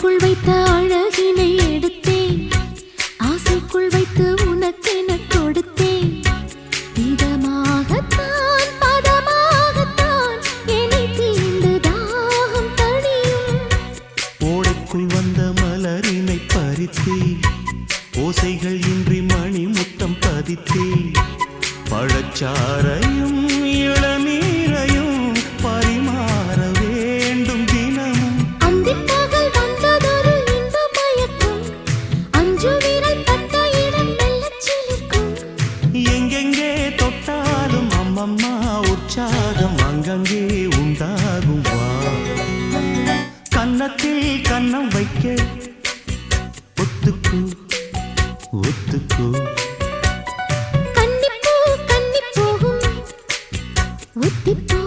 ஆசைக்குள் வைத்த அழகினை எடுத்தேன், ஆசைக்குள் வைத்து உனக்கென கொடுத்தேன். இதமாகத்தான் பதமாகத்தான் என்னை தீண்டு தாகம் தணியும். ஓடைக்குள் வந்த மலரினை பறித்தேன், ஓசைகள் இன்றி மணி முத்தம் பதித்தேன். பழச்சாரையும் இளநீரையும் பரிமாற வேண்டும் தினமும். அந்திப்பகல் வந்ததொரு இன்ப மயக்கம், அஞ்சு விரல் பட்ட இடம் மெல்லச் சிலிர்க்கும். எங்கெங்கே தொட்டாலும் அம்மம்மா உற்சாகம் அங்கங்கே உண்டாகும். வா கன்னத்தில் கன்னம் வைக்க ஒத்துக்கு ஒத்துக்கு. கன்னிப்பூ கன்னி போகும், ஒத்திப்போ